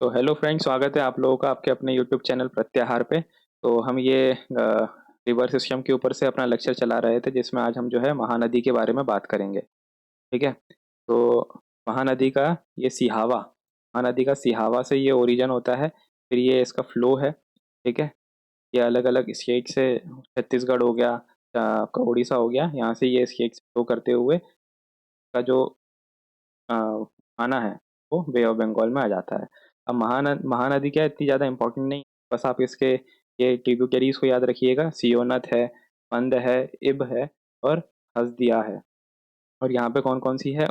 तो hello friend, स्वागत है आप लोगों का आपके अपने यूट्यूब चैनल प्रत्याहार पे। तो हम ये रिवर सिस्टम के ऊपर से अपना लेक्चर चला रहे थे, जिसमें आज हम जो है महानदी के बारे में बात करेंगे। ठीक है। तो महानदी का ये सिहावा महानदी का सिहावा से ये ओरिजिन होता है। फिर ये इसका फ्लो है। ठीक है। ये अलग अलग स्टेट से, छत्तीसगढ़ हो गया, आपका उड़ीसा हो गया, यहाँ से ये स्टेट फ्लो करते हुए का जो अ, आना है वो बे ऑफ बंगाल में आ जाता है। अब महानदी क्या इतनी ज़्यादा इम्पोर्टेंट नहीं, बस आप इसके ये ट्रिब्यूटरीज को याद रखिएगा। सियोनत है, पंद है, इब है और हसदिया है। और यहाँ पे कौन कौन सी है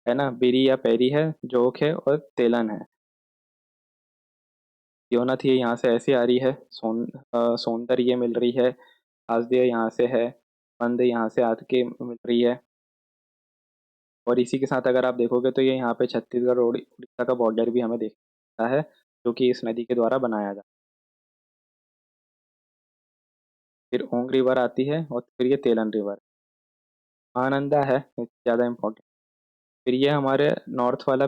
है ना, बिरी या पैरी है, जोक है और तेलन है। सियोनत ये यहाँ से ऐसे आ रही है, सोनदर ये मिल रही है, हसदिया यहाँ से है, पंद यहाँ से आके मिल रही है। और इसी के साथ अगर आप देखोगे तो ये यहाँ पे छत्तीसगढ़ और उड़ीसा का बॉर्डर भी हमें देखता है, जो कि इस नदी के द्वारा बनाया जाता है। फिर ओंग रिवर आती है और फिर ये तेलन रिवर। महानंदा है ज़्यादा इम्पोर्टेंट। फिर ये हमारे नॉर्थ वाला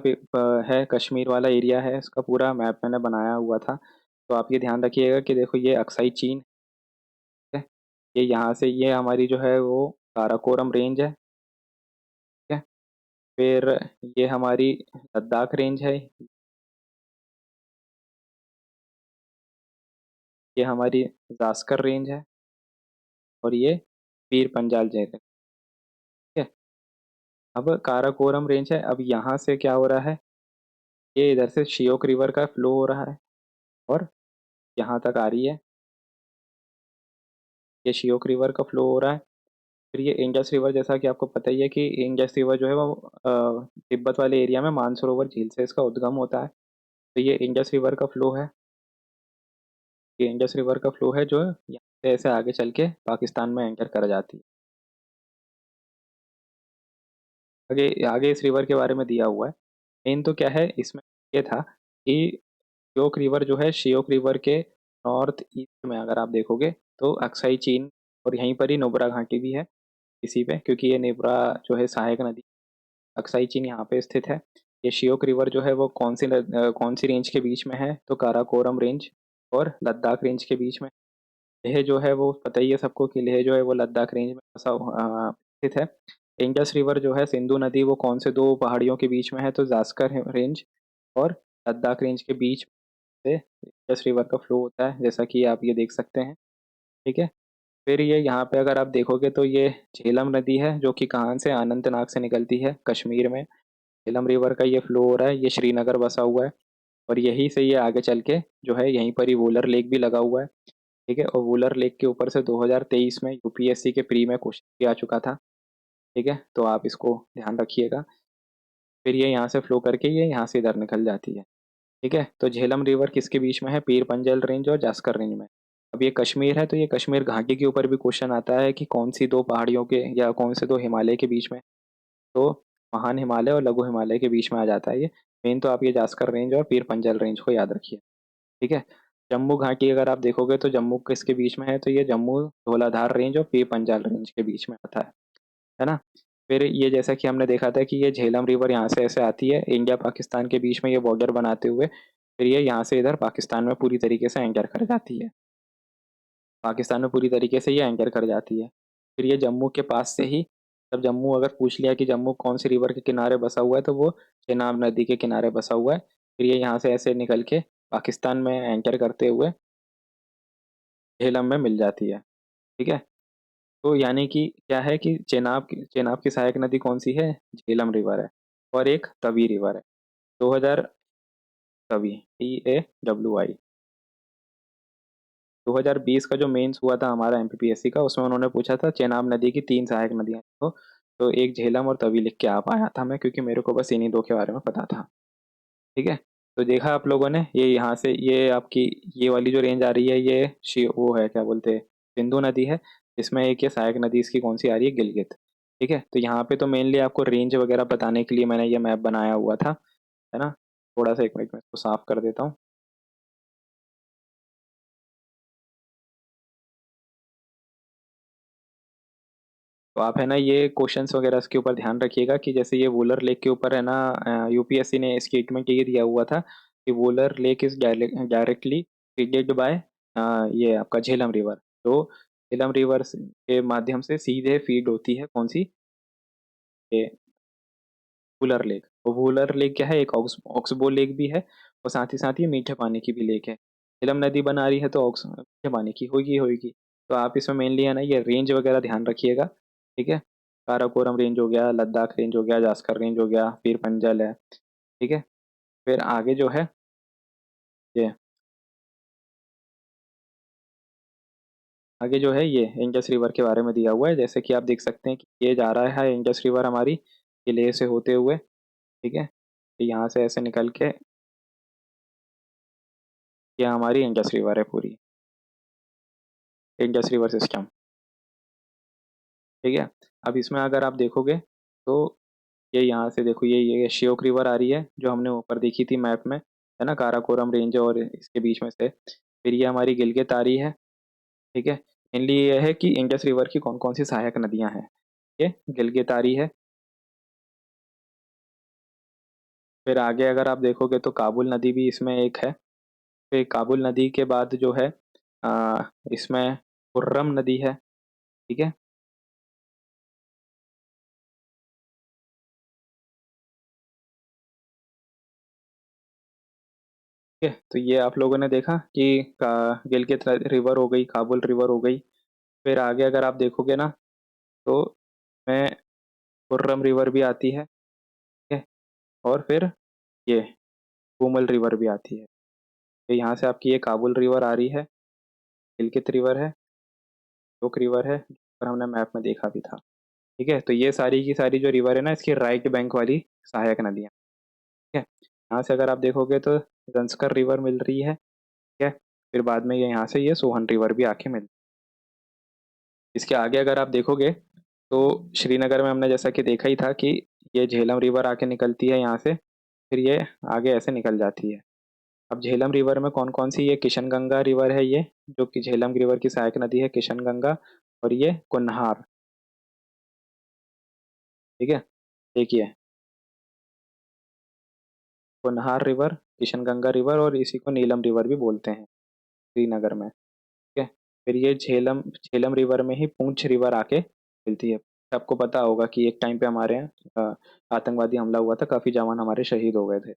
है, कश्मीर वाला एरिया है, इसका पूरा मैप मैंने बनाया हुआ था। तो आप ये ध्यान रखिएगा कि देखो ये अक्साई चीन है, ये यहाँ से ये हमारी जो है वो काराकोरम रेंज है। ठीक है। फिर ये हमारी लद्दाख रेंज है, ये हमारी जास्कर रेंज है और ये पीर पंजाल रेंज है। ठीक है। अब काराकोरम रेंज है, अब यहाँ से क्या हो रहा है, ये इधर से शियोक रिवर का फ्लो हो रहा है और यहाँ तक आ रही है। ये शियोक रिवर का फ्लो हो रहा है। फिर ये इंडस रिवर, जैसा कि आपको पता ही है कि इंडस रिवर जो है वो तिब्बत वाले एरिया में मानसरोवर झील से इसका उद्गम होता है। तो ये इंडस रिवर का फ्लो है। ये इंडस रिवर का फ्लो है जो यहाँ से ऐसे आगे चल के पाकिस्तान में एंटर कर जाती है। आगे आगे इस रिवर के बारे में दिया हुआ है। मेन तो क्या है इसमें, ये था कि श्योक रिवर जो है, श्योक रिवर के नॉर्थ ईस्ट में अगर आप देखोगे तो अक्साई चीन और यहीं पर ही नुब्रा घाटी भी है इसी पे, क्योंकि ये नुब्रा जो है सहायक नदी, अक्साई चीन यहाँ पे स्थित है। ये श्योक रिवर जो है वो कौन सी रेंज के बीच में है, तो काराकोरम रेंज और लद्दाख रेंज के बीच में। लेह जो है वो पता ही है सबको कि लेह जो है वो लद्दाख रेंज में स्थित है। इंडस रिवर जो है, सिंधु नदी, वो कौन से दो पहाड़ियों के बीच में है, तो जास्कर रेंज और लद्दाख रेंज के बीच से इंडस रिवर का फ्लो होता है, जैसा कि आप ये देख सकते हैं। ठीक है। फिर ये यहाँ पे अगर आप देखोगे तो ये झेलम नदी है, जो कि कहाँ से, अनंतनाग से निकलती है कश्मीर में। झेलम रिवर का ये फ्लो हो रहा है, ये श्रीनगर बसा हुआ है और यहीं से ये आगे चल के जो है यहीं पर ही वुलर लेक भी लगा हुआ है। ठीक है। और वुलर लेक के ऊपर से 2023 में यूपीएससी के प्री में क्वेश्चन भी आ चुका था। ठीक है, तो आप इसको ध्यान रखिएगा। फिर ये यहाँ से फ्लो करके ये यहाँ से इधर निकल जाती है। ठीक है। तो झेलम रिवर किसके बीच में है, पीर पंजल रेंज और जास्कर रेंज में। अब ये कश्मीर है, तो ये कश्मीर घाटी के ऊपर भी क्वेश्चन आता है कि कौन सी दो पहाड़ियों के या कौन से दो हिमालय के बीच में। तो महान हिमालय और लघु हिमालय के बीच में आ जाता है ये। मेन तो आप ये जास्कर रेंज और पीर पंजल रेंज को याद रखिए। ठीक है। जम्मू घाटी अगर आप देखोगे तो जम्मू किसके बीच में है, तो ये जम्मू धौलाधार रेंज और पीर पंजाल रेंज के बीच में आता है ना। फिर ये जैसा कि हमने देखा था कि ये झेलम रिवर यहाँ से ऐसे आती है, इंडिया पाकिस्तान के बीच में ये बॉर्डर बनाते हुए फिर ये यहाँ से इधर पाकिस्तान में पूरी तरीके से एंटर कर जाती है। पाकिस्तान में पूरी तरीके से ये एंटर कर जाती है। फिर ये जम्मू के पास से ही, जब जम्मू अगर पूछ लिया कि जम्मू कौन सी रिवर के किनारे बसा हुआ है, तो वो चेनाब नदी के किनारे बसा हुआ है। फिर ये यहाँ से ऐसे निकल के पाकिस्तान में एंटर करते हुए झेलम में मिल जाती है। ठीक है। तो यानी कि क्या है कि चेनाब की सहायक नदी कौन सी है, झेलम रिवर है। और एक तवी रिवर है। 2000 तवी, TAWI। 2020 का जो मेंस हुआ था हमारा एमपीपीएससी का, उसमें उन्होंने पूछा था चेनाब नदी की तीन सहायक नदियां लिखो। तो एक झेलम और तवी लिख के आ पाया था मैं, क्योंकि मेरे को बस इन्हीं दो के बारे में पता था। ठीक है। तो देखा आप लोगों ने, ये यहाँ से ये आपकी ये वाली जो रेंज आ रही है, ये वो है क्या बोलते हैं, सिंधु नदी है। इसमें एक ये सहायक नदी इसकी कौन सी आ रही है, गिलगित। ठीक है। तो यहाँ पे तो मेनली आपको रेंज वगैरह बताने के लिए मैंने ये मैप बनाया हुआ था, है ना। थोड़ा सा एक मिनट में इसको साफ कर देता हूँ। तो आप है ना ये क्वेश्चंस वगैरह इसके ऊपर ध्यान रखिएगा कि जैसे ये वुलर लेक के ऊपर है ना, यूपीएससी ने स्टेटमेंट ये दिया हुआ था कि Wular lake is directly feeded by ये आपका झेलम रिवर। तो झेलम रिवर के माध्यम से सीधे फीड होती है कौन सी, ये वुलर लेक। और वुलर लेक क्या है, एक ऑक्सबो लेक भी है, और साथ ही ये मीठे पानी की भी लेक है। झेलम नदी बना रही है तो ऑक्स मीठे पानी की होगी होगी। तो आप इसमें मेनली है ना ये रेंज वगैरह ध्यान रखिएगा, ठीक है। काराकोरम रेंज हो गया, लद्दाख रेंज हो गया, जास्कर रेंज हो गया, पीर पंजल है, ठीक है। फिर आगे जो है ये आगे जो है ये इंडस रिवर के बारे में दिया हुआ है। जैसे कि आप देख सकते हैं कि ये जा रहा है इंडस रिवर हमारी, ये लेह से होते हुए, ठीक है। तो यहाँ से ऐसे निकल के ये हमारी इंडस रिवर है पूरी, इंडस रिवर सिस्टम, ठीक है। अब इसमें अगर आप देखोगे तो ये यहाँ से देखो, ये श्योक रिवर आ रही है जो हमने ऊपर देखी थी मैप में, है ना, काराकोरम रेंज और इसके बीच में से। फिर ये हमारी गिलगित आ रही है, ठीक है। मेनली ये है कि इंडस रिवर की कौन कौन सी सहायक नदियां हैं, ये गिलगित आ रही है। फिर आगे अगर आप देखोगे तो काबुल नदी भी इसमें एक है। फिर काबुल नदी के बाद जो है इसमें खुर्रम नदी है, ठीक है। ठीक है, तो ये आप लोगों ने देखा कि गिलगित रिवर हो गई, काबुल रिवर हो गई। फिर आगे अगर आप देखोगे ना तो मैं खुर्रम रिवर भी आती है, ठीक है। और फिर ये कूमल रिवर भी आती है। तो यहाँ से आपकी ये काबुल रिवर आ रही है, गिलगित रिवर है, शोक रिवर है, और हमने मैप में देखा भी था, ठीक है। तो ये सारी की सारी जो रिवर है ना, इसकी राइट बैंक वाली सहायक नदियाँ, ठीक है। यहाँ से अगर आप देखोगे तो जंस्कर रिवर मिल रही है, ठीक है। फिर बाद में ये यहाँ से ये सोहन रिवर भी आके मिल, इसके आगे अगर आप देखोगे तो श्रीनगर में हमने जैसा कि देखा ही था कि ये झेलम रिवर आके निकलती है यहाँ से, फिर ये आगे ऐसे निकल जाती है। अब झेलम रिवर में कौन कौन सी, ये किशन गंगा रिवर है, ये जो कि झेलम रिवर की सहायक नदी है, किशन गंगा, और ये कुन्हार, ठीक है। देखिए कुन्हार रिवर, किशन गंगा रिवर, और इसी को नीलम रिवर भी बोलते हैं श्रीनगर में, ठीक है। फिर ये झेलम झेलम रिवर में ही पूंछ रिवर आके मिलती है। आपको पता होगा कि एक टाइम पे हमारे यहाँ आतंकवादी हमला हुआ था, काफी जवान हमारे शहीद हो गए थे।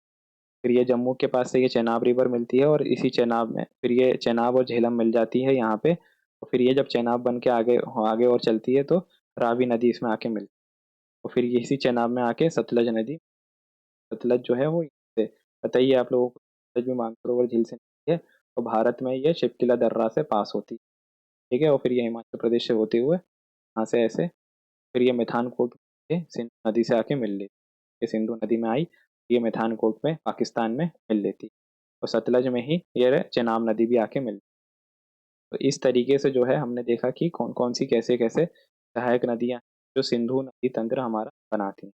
फिर ये जम्मू के पास से ये चेनाब रिवर मिलती है, और इसी चेनाब में फिर ये चेनाब और झेलम मिल जाती है यहाँ पे। और फिर ये जब चेनाब बन के आगे आगे और चलती है तो रावी नदी इसमें आके मिलती है, और फिर ये इसी चेनाब में आके सतलज नदी, सतलज जो है वो से, पता ही है आप लोगों को, सतलज भी मानसरोवर झील से निकलती है, और भारत में ये शिपकिला दर्रा से पास होती है, ठीक है। और फिर ये हिमाचल प्रदेश से होते हुए यहाँ से ऐसे, फिर ये मिठानकोट के सिंधु नदी से आके मिल लेती, ये सिंधु नदी में आई, ये मिठानकोट में पाकिस्तान में मिल लेती, और सतलज में ही ये चेनाब नदी भी आके मिल। तो इस तरीके से जो है हमने देखा कि कौन कौन सी कैसे कैसे सहायक नदियां जो सिंधु नदी तंत्र हमारा बनाती हैं,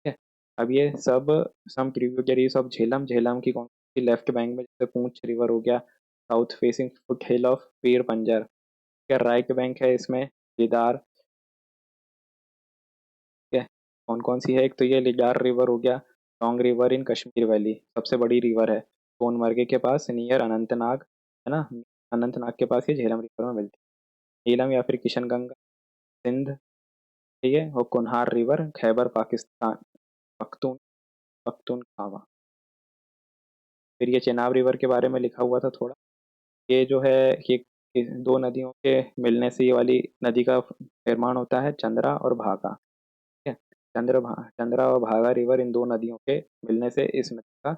ठीक है। अब ये सब सम ट्रिब्यूटरीज ऑफ झेलम, झेलम की कौन सी लेफ्ट बैंक में, जैसे पूंछ रिवर हो गया, south facing foot hill of पीर पंजर, क्या राइट बैंक है इसमें लिडार, ठीक है। कौन कौन सी है, एक तो ये लिडार रिवर हो गया, long river in Kashmir valley, सबसे बड़ी रिवर है सोनमर्ग के पास नियर अनंतनाग, है ना, अनंतनाग के पास ये झेलम रिवर में मिलती है। नीलम या फिर किशनगंगा सिंध, ठीक है। और कुन्हार रिवर खैबर पाकिस्तान पख्तून पख्तूनख्वा। फिर ये चेनाब रिवर के बारे में लिखा हुआ था थोड़ा, ये जो है ये दो नदियों के मिलने से ये वाली नदी का निर्माण होता है, चंद्रा और भागा, ठीक है। चंद्रा और भागा रिवर, इन दो नदियों के मिलने से इस नदी का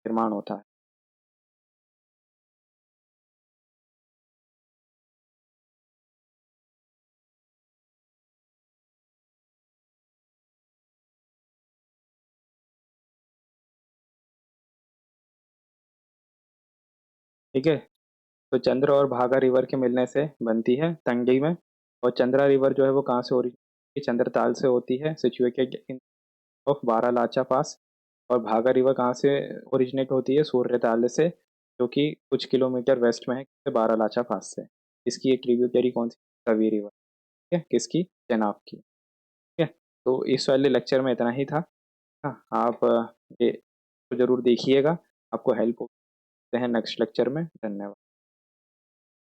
निर्माण होता है, ठीक है। तो चंद्र और भागा रिवर के मिलने से बनती है तंगी में। और चंद्रा रिवर जो है वो कहाँ से हो रही है, चंद्रताल से होती है, सिचुएटेड इन ऑफ बारालाचा पास। और भागा रिवर कहाँ से ओरिजिनेट होती है, सूर्यताल से, जो कि कुछ किलोमीटर वेस्ट में है बारालाचा पास से। इसकी एक ट्रिब्यूटरी कौन सी, तवी रिवर, ठीक है, किसकी, चेनाब की, ठीक है। तो इस वाले लेक्चर में इतना ही था। हाँ, आप ये तो जरूर देखिएगा। आपको हेल्प हो सकते हैं नेक्स्ट लेक्चर में। धन्यवाद।